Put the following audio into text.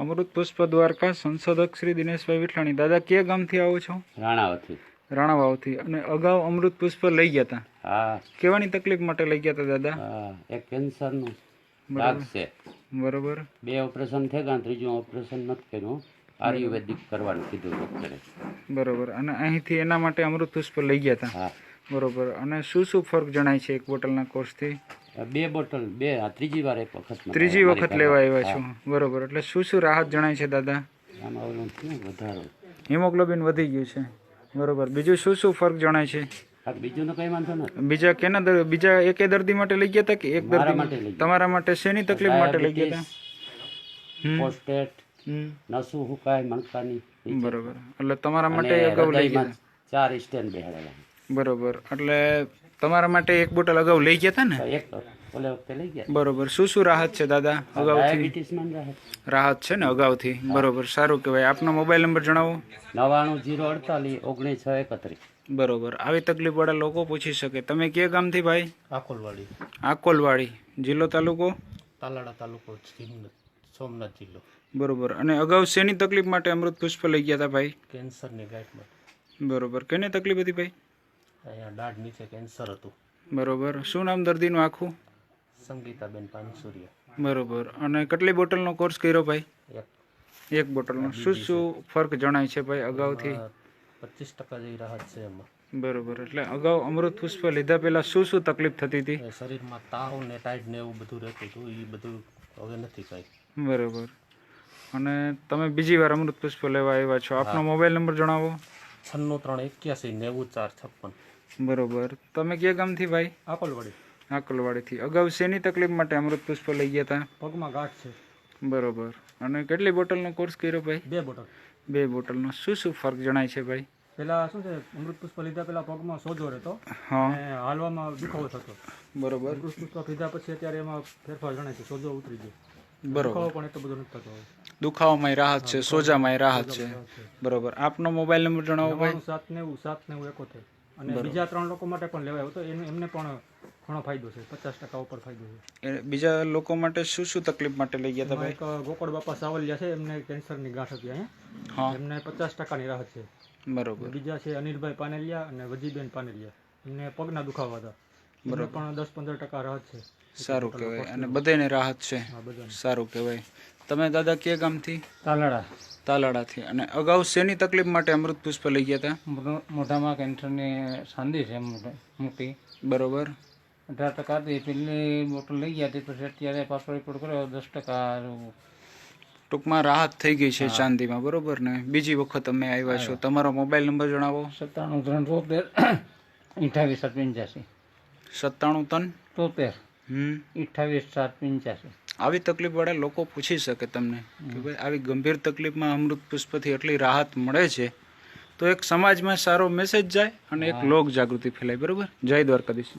અમૃત પુષ્પ દ્વારકા સંશોધક શ્રી દિનેશભાઈ વિઠલાણી. દાદા કયા ગામથી આવો છો? રાણાવથી. રાણાવાવથી. અને અગાઉ અમૃત પુષ્પ લઈ ગયા હતા? હા. કેવાની તકલીફ માટે લઈ ગયા હતા દાદા? એક કેન્સરનું દાગ છે. બરોબર. 2 ઓપરેશન થઈ ગયા, ત્રીજું ઓપરેશન નથી કર્યું. આયુર્વેદિક કરવાનું કીધું ડૉક્ટરે. બરોબર. અને અહીંથી એના માટે અમૃત પુષ્પ લઈ ગયા હતા? હા. બરોબર. અને શું શું ફરક જણાય છે એક બોટલના કોર્સથી? 2 બોટલ, ત્રીજી વાર એક વખત. ત્રીજી વખત લેવા આવ્યા છો? બરોબર. એટલે શું શું રાહત જણાય છે દાદા? આમાં ઓલું શું વધારો, હિમોગ્લોબિન વધી ગયું છે. બરોબર. બીજું શું શું ફરક જણાય છે? બીજું કઈ વાંધો નથી. બીજા એકે દર્દી માટે લઈ ગયા હતા કે એક દર્દી માટે? તમારા માટે શેની તકલીફ માટે લઈ ગયા હતા? પ્રોસ્ટેટ, નસું હુકાય મણકાની. બરોબર. એટલે તમારા માટે અગાઉ લઈ ગયા? 4 સ્ટેન્ડ બેહાડેલા. બરોબર. એટલે તમારા માટે એક બોટલ અગાઉ લઈ ગયા હતા ને? એક ઓલે વખતે લઈ ગયા. બરોબર. શું શું રાહત છે દાદા અગાઉથી? ડાયાબિટીસમાં રાહત છે ને અગાઉથી? બરોબર. સારું કહેવાય. આપનો મોબાઈલ નંબર જણાવો. 99 048 631. બરોબર. આવી તકલીફ વાળા લોકો પૂછી શકે. તમે કયા ગામથી ભાઈ? આકોલવાડી. આકોલવાડી. જિલ્લો તાલુકો? તાલાળા તાલુકો, સોમનાથ જિલ્લો. બરોબર. અને અગાઉ શેની તકલીફ માટે અમૃત પુષ્પ લઈ ગયા હતા ભાઈ? કેન્સરની ગાંઠમાં. બરોબર. કેની તકલીફ હતી ભાઈ? અહીંયા દાઢ નીચે કેન્સર હતું. બરોબર. શું નામ દર્દીનું આખું? સંગીતાબેન પાનસુરિયા. બરોબર. અને કેટલી બોટલનો કોર્સ કર્યો ભાઈ? એક બોટલનો. શું શું ફરક જણાય છે ભાઈ અગાઉથી? 25% જેવી રાહત છે એમાં. બરોબર. એટલે અગાઉ અમૃત પુષ્પ લીધા પહેલા શું શું તકલીફ થતી હતી? શરીરમાં તાવ ને ટાઈટ ને એવું બધું રહેતું હતું. એ બધું હવે નથી કાંઈ. બરોબર. અને તમે બીજી વાર અમૃત પુષ્પ લેવા આવ્યા છો. આપનો મોબાઈલ નંબર જણાવો. 9381 89 456. બરોબર. તમે કયા ગામથી ભાઈ? આકોલવાડી. આકોલવાડીથી. અગાઉ શેની તકલીફ માટે અમૃત પુષ્પ લઈ ગયા હતા? પગમાં ગાંઠ છે. બરોબર. અને કેટલી બોટલનો કોર્સ કર્યો ભાઈ? 2 બોટલ. 2 બોટલનો. શું શું ફરક જણાય છે ભાઈ? પેલા શું છે, અમૃત પુષ્પ લીધા પેલા પગમાં સોજો રહેતો હા. અને હાલવામાં દુખાવો થતો. બરોબર. અમૃત પુષ્પ લીધા પછી અત્યારે એમાં ફેરફાર જણાય છે. સોજો ઉતરી ગયો. બરોબર. દુખાવો પણ એટલો બધો નથી થતો. દુખાવામાં રાહત છે, સોજામાં રાહત છે. બરોબર. આપનો મોબાઈલ નંબર જણાવો ભાઈ. 9790 અને બીજા 3 લોકો માટે પણ લેવાયો હતો. એમને પણ ઘણો ફાયદો છે. 50% ઉપર ફાયદો છે. બીજા લોકો માટે શું શું તકલીફ માટે લઈ ગયા હતા ભાઈ? એક ગોકળ બાપા સાવલિયા છે, એમને કેન્સરની ગાંઠ હતી અહીંયા. હા. એમને 50%ની રાહત છે. બરોબર. બીજા છે અનિલભાઈ પાનેલિયા અને વજીબેન પાનેલિયા, એમને પગના દુખાવા હતા. એમને પણ 10-15% રાહત છે. સારું કહેવાય. અને બધાને રાહત છે. સારું કહેવાય. તમે દાદા કયા ગામથી? તાલાળા. તાલાળાથી. અને અગાઉ શેની તકલીફ માટે અમૃત પુષ્પ લઈ ગયા હતા? મોઢામાં કેન્સરની સાંધી છે મોટી. બરોબર. 18% હતી. પેલી બોટલ લઈ ગયા હતી, પછી અત્યારે પાછો રિપોર્ટ કર્યો 10%. ટૂંકમાં રાહત થઈ ગઈ છે ચાંદીમાં. બરોબર ને? બીજી વખત અમે આવ્યા છો. તમારો મોબાઈલ નંબર જણાવો. 97 373 28 આવી તકલીફ વાળા લોકો પૂછી શકે તમને કે ભાઈ આવી ગંભીર તકલીફમાં અમૃત પુષ્પથી એટલી રાહત મળે છે, તો એક સમાજમાં સારો મેસેજ જાય અને એક લોક જાગૃતિ ફેલાય. બરોબર. જય દ્વારકાધીશ.